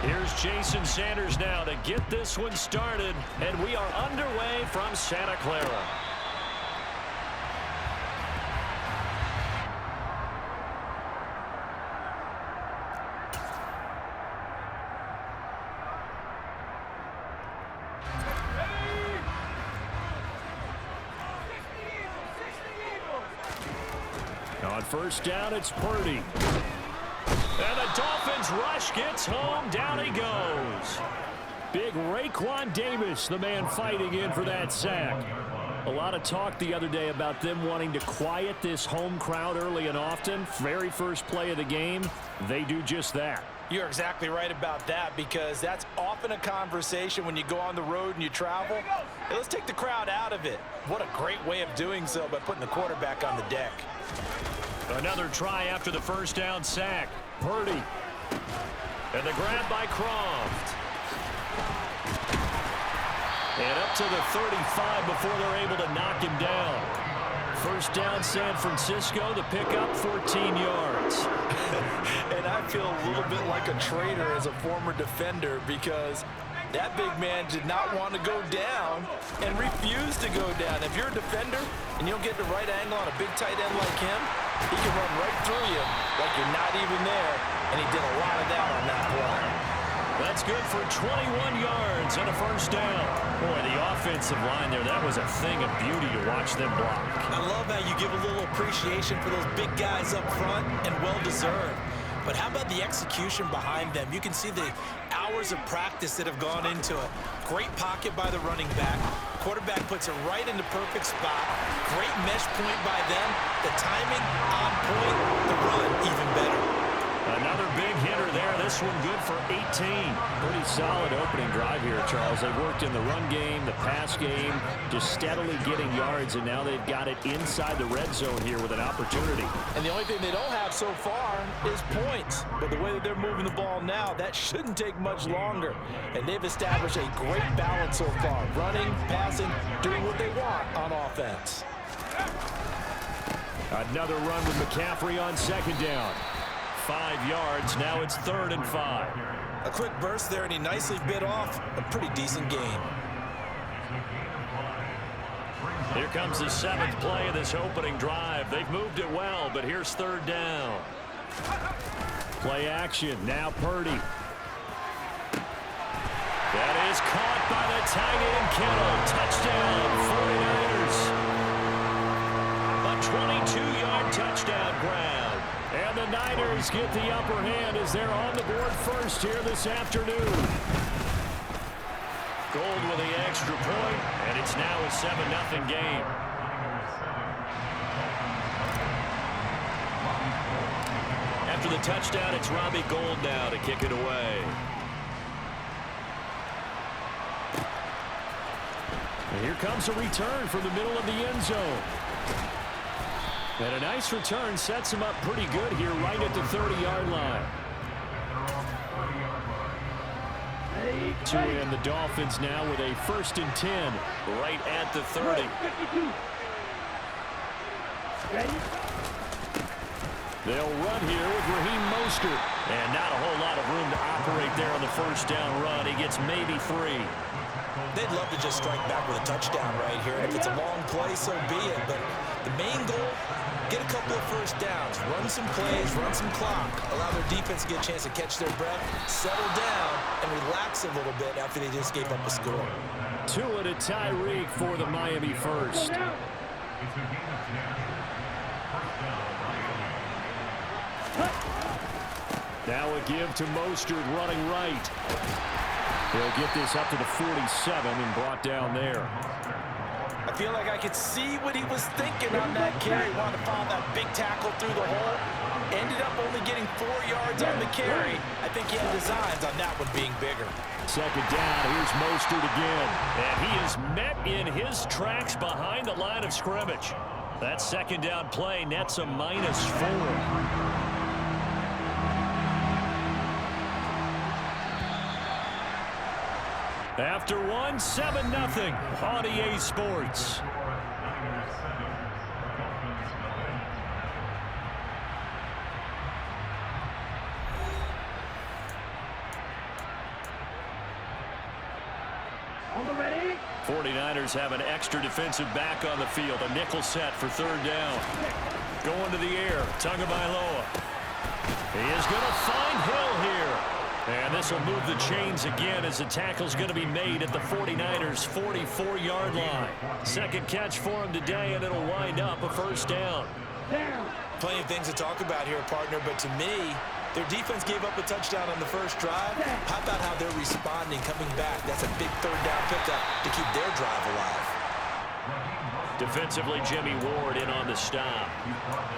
Here's Jason Sanders now to get this one started, and we are underway from Santa Clara. On first down, it's Purdy. And the Dolphins rush gets home. Down he goes. Big Raekwon Davis, the man fighting in for that sack. A lot of talk the other day about them wanting to quiet this home crowd early and often. Very first play of the game, they do just that. You're exactly right about that, because that's often a conversation when you go on the road and you travel. Hey, let's take the crowd out of it. What a great way of doing so by putting the quarterback on the deck. Another try after the first down sack. Purdy. And the grab by Croft. And up to the 35 before they're able to knock him down. First down, San Francisco. The pickup, 14 yards. And I feel a little bit like a traitor as a former defender, because that big man did not want to go down and refused to go down. If you're a defender and you don't get the right angle on a big tight end like him, he can run right through you like you're not even there, and he did a lot of that on that play. That's good for 21 yards and a first down. Boy, the offensive line there, that was a thing of beauty to watch them block. I love how you give a little appreciation for those big guys up front, and well-deserved. But how about the execution behind them? You can see the hours of practice that have gone into it. Great pocket by the running back. Quarterback puts it right in the perfect spot. Great mesh point by them. The timing on point. The run even better. Another big hitter there. This one good for 18. Pretty solid opening drive here, Charles. They worked in the run game, the pass game, just steadily getting yards, and now they've got it inside the red zone here with an opportunity. And the only thing they don't have so far is points. But the way that they're moving the ball now, that shouldn't take much longer. And they've established a great balance so far. Running, passing, doing what they want on offense. Another run with McCaffrey on second down. 5 yards. Now it's 3rd and 5. A quick burst there, and he nicely bit off a pretty decent gain. Here comes the 7th play of this opening drive. They've moved it well, but here's 3rd down. Play action. Now Purdy. That is caught by the tight end Kittle. Touchdown, 49ers. A 22-yard touchdown grab. And the Niners get the upper hand as they're on the board first here this afternoon. Gold with the extra point, and it's now a 7-0 game. After the touchdown, it's Robbie Gould now to kick it away. And here comes a return from the middle of the end zone. And a nice return sets him up pretty good here right at the 30-yard line. To end the Dolphins now with a 1st and 10 right at the 30. They'll run here with Raheem Mostert. And not a whole lot of room to operate there on the first down run. He gets maybe 3. They'd love to just strike back with a touchdown right here. And if it's a long play, so be it. But the main goal, get a couple of first downs, run some plays, run some clock, allow their defense to get a chance to catch their breath, settle down, and relax a little bit after they just gave up a score. Tua to Tyreek for the Miami first. Now a give to Mostert running right. He'll get this up to the 47 and brought down there. I feel like I could see what he was thinking on that carry. Wanted to follow that big tackle through the hole. Ended up only getting 4 yards on the carry. I think he had designs on that one being bigger. Second down, here's Mostert again. And he is met in his tracks behind the line of scrimmage. That second down play nets a -4. After one, 7-0 on EA Sports. 49ers have an extra defensive back on the field. A nickel set for third down. Going to the air. Tagovailoa. He is going to find Hill here. And this will move the chains again as the tackle's going to be made at the 49ers' 44-yard line. Second catch for him today, and it'll wind up a first down. Plenty of things to talk about here, partner, but to me, their defense gave up a touchdown on the first drive. How about how they're responding, coming back? That's a big third down pickup to keep their drive alive. Defensively, Jimmy Ward in on the stop.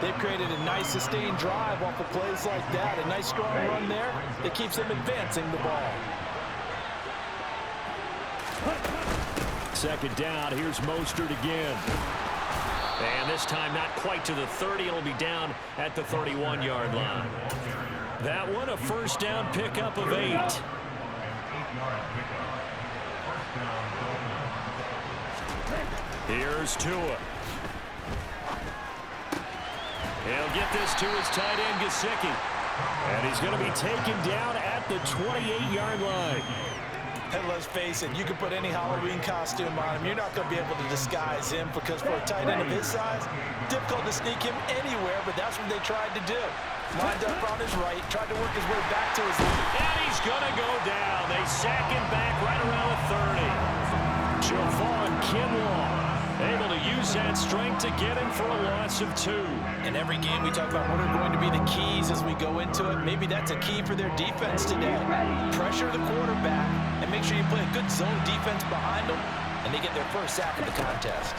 They've created a nice sustained drive off of plays like that. A nice strong run there that keeps them advancing the ball. Second down, here's Mostert again. And this time not quite to the 30. It'll be down at the 31-yard line. That one a first down pickup of 8. Here's Tua. He'll get this to his tight end, Gesicki. And he's going to be taken down at the 28-yard line. And let's face it, you can put any Halloween costume on him. You're not going to be able to disguise him because for a tight end of his size, difficult to sneak him anywhere, but that's what they tried to do. Lined up on his right, tried to work his way back to his left. And he's going to go down. They sack him back right around the 30. Javon Kinlaw able to use that strength to get him for a loss of 2. In every game we talk about what are going to be the keys as we go into it. Maybe that's a key for their defense today. Pressure the quarterback and make sure you play a good zone defense behind them, and they get their first sack of the contest.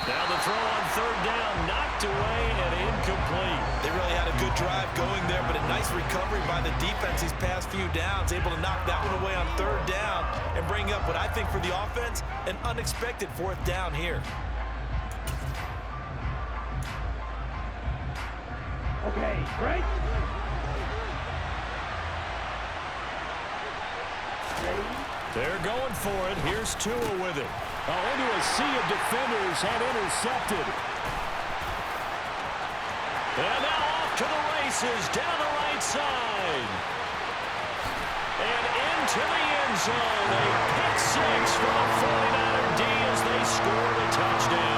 Now the throw on third down, knocked away and incomplete. They really had a good drive going there, but a nice recovery by the defense these past few downs, able to knock that one away on third down and bring up what I think for the offense, an unexpected fourth down here. Okay, right? They're going for it. Here's Tua with it. Into a sea of defenders and intercepted. And now off to the races down the right side. And into the end zone. A pick six for the 49er D as they score the touchdown.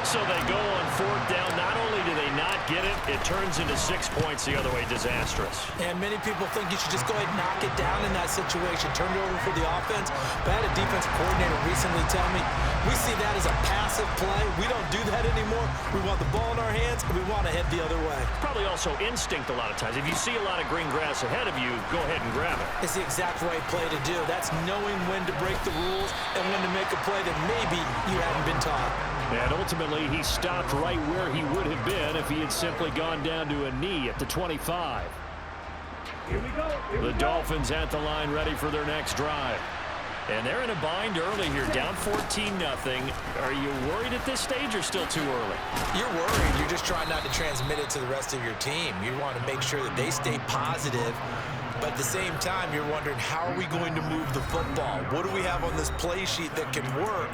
So they go on fourth down. Not only do they not get it, it turns into 6 points the other way. Disastrous. And many people think you should just go ahead and knock it down in that situation. Turn it over for the offense. But I had a defensive coordinator recently tell me, we see that as a passive play. We don't do that anymore. We want the ball in our hands, and we want to head the other way. Probably also instinct a lot of times. If you see a lot of green grass ahead of you, go ahead and grab it. It's the exact right play to do. That's knowing when to break the rules and when to make a play that maybe you haven't been taught. And ultimately, he stopped right where he would have been if he had simply gone down to a knee at the 25. Here we go. The Dolphins at the line ready for their next drive. And they're in a bind early here, down 14-0. Are you worried at this stage or still too early? You're worried. You're just trying not to transmit it to the rest of your team. You want to make sure that they stay positive. But at the same time, you're wondering, how are we going to move the football? What do we have on this play sheet that can work?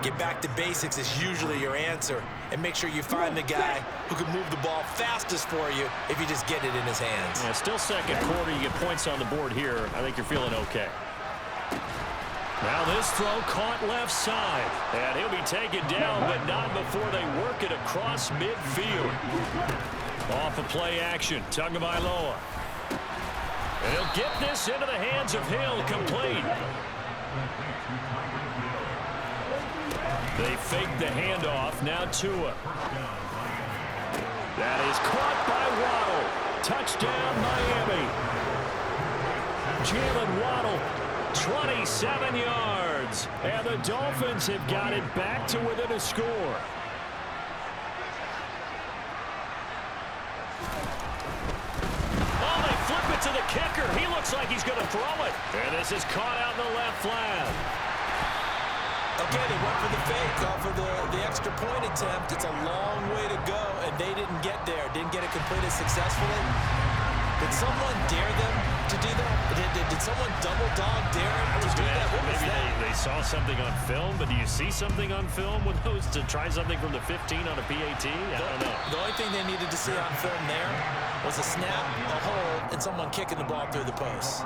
Get back to basics is usually your answer. And make sure you find the guy who can move the ball fastest for you if you just get it in his hands. Yeah, still second quarter. You get points on the board here. I think you're feeling okay. Now this throw caught left side. And he'll be taken down, but not before they work it across midfield. Off of play action. Tagovailoa. And he'll get this into the hands of Hill, complete. They fake the handoff. Now Tua. That is caught by Waddle. Touchdown, Miami. Jalen Waddle, 27 yards. And the Dolphins have got it back to within a score. Oh, they flip it to the kicker. He looks like he's going to throw it. And this is caught out in the left flat. Okay, they went for the fake off of the extra point attempt. It's a long way to go, and they didn't get there. Didn't get it completed successfully. Did someone dare them to to do that? Did someone double dog dare him to do that? What was Maybe that? they saw something on film, but do you see something on film with those to try something from the 15 on a PAT? I don't know. The only thing they needed to see on film there was a snap, a hold, and someone kicking the ball through the post.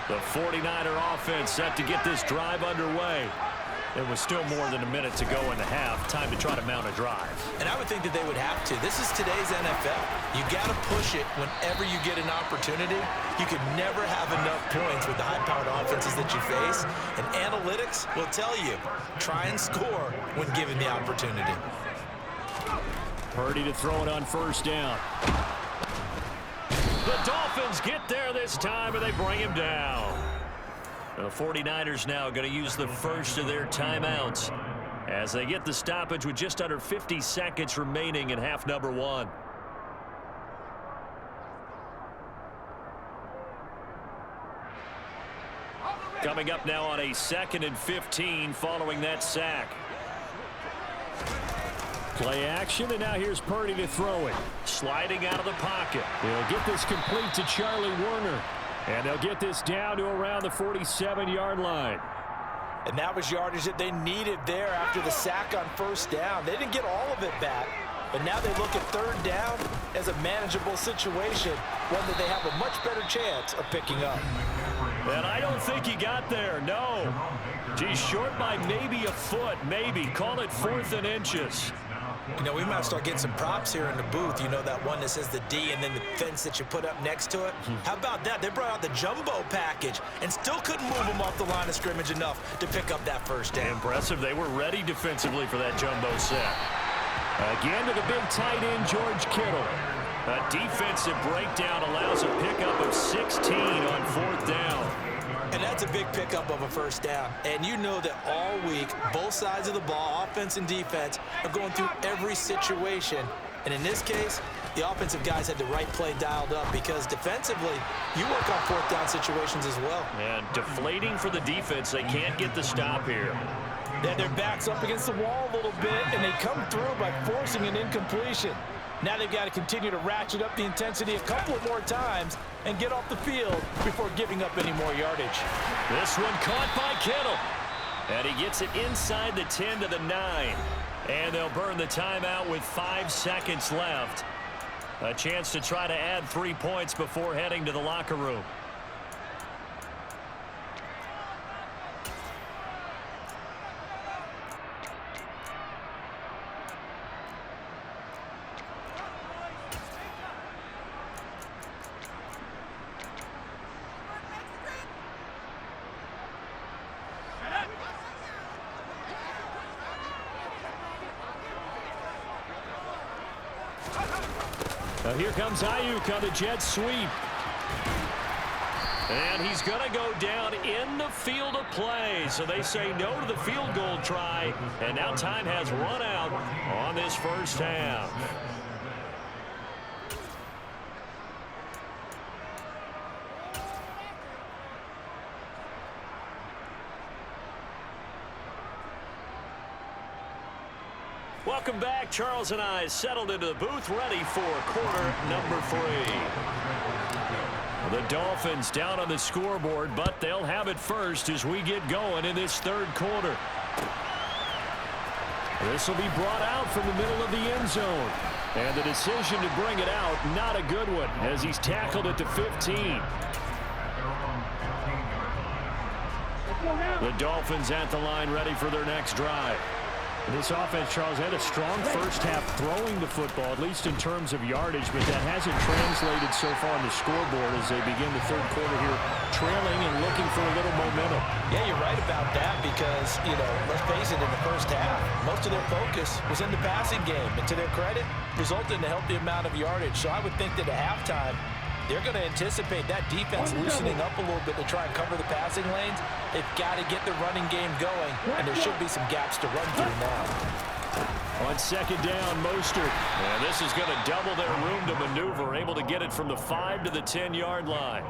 The 49er offense set to get this drive underway. It was still more than a minute to go in the half. Time to try to mount a drive. And I would think that they would have to. This is today's NFL. You got to push it whenever you get an opportunity. You can never have enough points with the high-powered offenses that you face. And analytics will tell you, try and score when given the opportunity. Purdy to throw it on first down. The Dolphins get there this time, and they bring him down. The 49ers now going to use the first of their timeouts as they get the stoppage with just under 50 seconds remaining in half number one. Coming up now on a 2nd and 15 following that sack. Play action, and now here's Purdy to throw it. Sliding out of the pocket. They'll get this complete to Charlie Werner. And they'll get this down to around the 47-yard line. And that was yardage that they needed there after the sack on first down. They didn't get all of it back, but now they look at third down as a manageable situation, one that they have a much better chance of picking up. And I don't think he got there, no. Geez, short by maybe a foot, maybe. Call it 4th and inches. You know, we might start getting some props here in the booth. You know, that one that says the D and then the fence that you put up next to it? How about that? They brought out the jumbo package and still couldn't move them off the line of scrimmage enough to pick up that first down. Impressive. They were ready defensively for that jumbo set. Again to the big tight end, George Kittle. A defensive breakdown allows a pickup of 16 on 4th down. And that's a big pickup of a first down. And you know that all week, both sides of the ball, offense and defense, are going through every situation. And in this case, the offensive guys had the right play dialed up because defensively, you work on 4th down situations as well. And deflating for the defense. They can't get the stop here. They had their backs up against the wall a little bit, and they come through by forcing an incompletion. Now they've got to continue to ratchet up the intensity a couple of more times and get off the field before giving up any more yardage. This one caught by Kittle. And he gets it inside the 10 to the 9. And they'll burn the timeout with 5 seconds left. A chance to try to add 3 points before heading to the locker room. Here comes Ayuk on the jet sweep. And he's going to go down in the field of play. So they say no to the field goal try. And now time has run out on this first half. Welcome back. Charles and I settled into the booth, ready for quarter number 3. The Dolphins down on the scoreboard, but they'll have it first as we get going in this third quarter. This will be brought out from the middle of the end zone. And the decision to bring it out, not a good one, as he's tackled at the 15. The Dolphins at the line, ready for their next drive. This offense, Charles, had a strong first half throwing the football, at least in terms of yardage, but that hasn't translated so far on the scoreboard as they begin the third quarter here, trailing and looking for a little momentum. Yeah, you're right about that because, you know, let's face it, in the first half, most of their focus was in the passing game. And to their credit, resulted in a healthy amount of yardage. So I would think that at halftime, they're going to anticipate that defense loosening up a little bit to try and cover the passing lanes. They've got to get the running game going, and there should be some gaps to run through now. On second down, Mostert. And this is going to double their room to maneuver, able to get it from the 5 to the 10-yard line.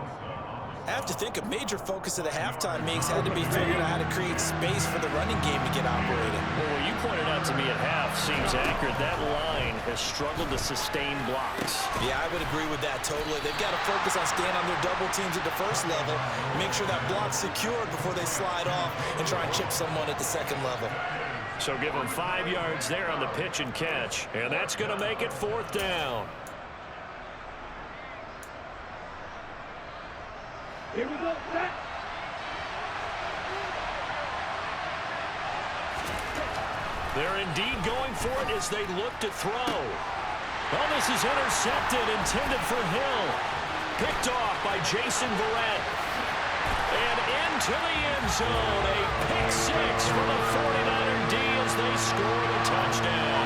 I have to think a major focus of the halftime meetings had to be figuring out how to create space for the running game to get operating. Well, what you pointed out to me at half seems accurate. That line has struggled to sustain blocks. Yeah, I would agree with that totally. They've got to focus on staying on their double teams at the first level, make sure that block's secured before they slide off and try and chip someone at the second level. So give them 5 yards there on the pitch and catch, and that's going to make it 4th down. Here we go. Set. They're indeed going for it as they look to throw. Oh, this is intercepted, intended for Hill. Picked off by Jason Verrett. And into the end zone. A pick 6 for the 49er D as they score the touchdown.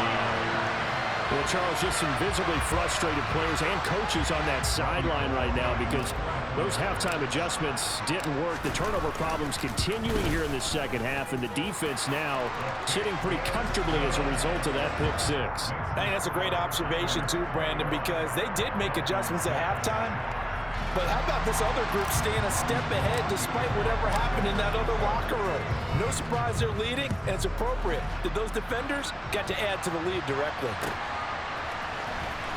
Well, Charles, just some visibly frustrated players and coaches on that sideline right now because those halftime adjustments didn't work. The turnover problems continuing here in the second half, and the defense now sitting pretty comfortably as a result of that pick 6. I think that's a great observation too, Brandon, because they did make adjustments at halftime. But how about this other group staying a step ahead despite whatever happened in that other locker room? No surprise they're leading, and it's appropriate that those defenders got to add to the lead directly.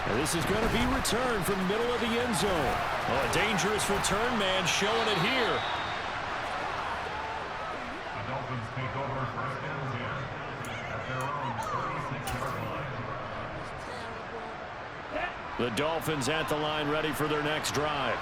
And this is going to be returned from the middle of the end zone. Oh, a dangerous return man showing it here. The Dolphins take over first and 10 at their own 36-yard line. The Dolphins at the line ready for their next drive.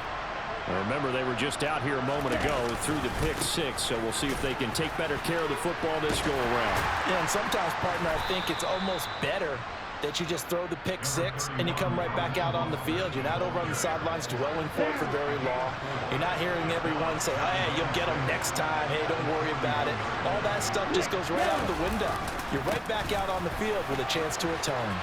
Now remember, they were just out here a moment ago through the pick 6, so we'll see if they can take better care of the football this go-around. Yeah, and sometimes, partner, I think it's almost better that you just throw the pick 6 and you come right back out on the field. You're not over on the sidelines dwelling for it for very long. You're not hearing everyone say, oh, hey, you'll get them next time. Hey, don't worry about it. All that stuff just goes right out the window. You're right back out on the field with a chance to atone.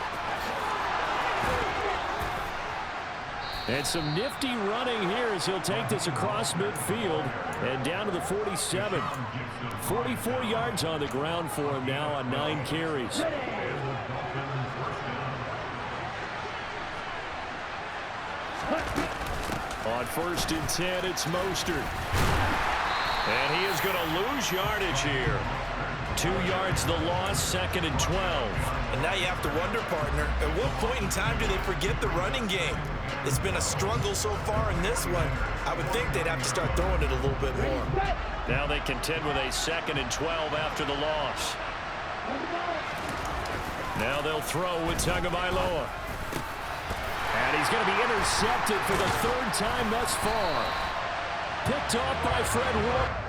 And some nifty running here as he'll take this across midfield and down to the 47. 44 yards on the ground for him now on 9 carries. On 1st and 10, it's Mostert. And he is going to lose yardage here. 2 yards the loss, 2nd and 12. And now you have to wonder, partner, at what point in time do they forget the running game? It's been a struggle so far in this one. I would think they'd have to start throwing it a little bit more. Now they contend with a 2nd and 12 after the loss. Now they'll throw with Tagovailoa. And he's going to be intercepted for the 3rd time thus far. Picked off by Fred Warner.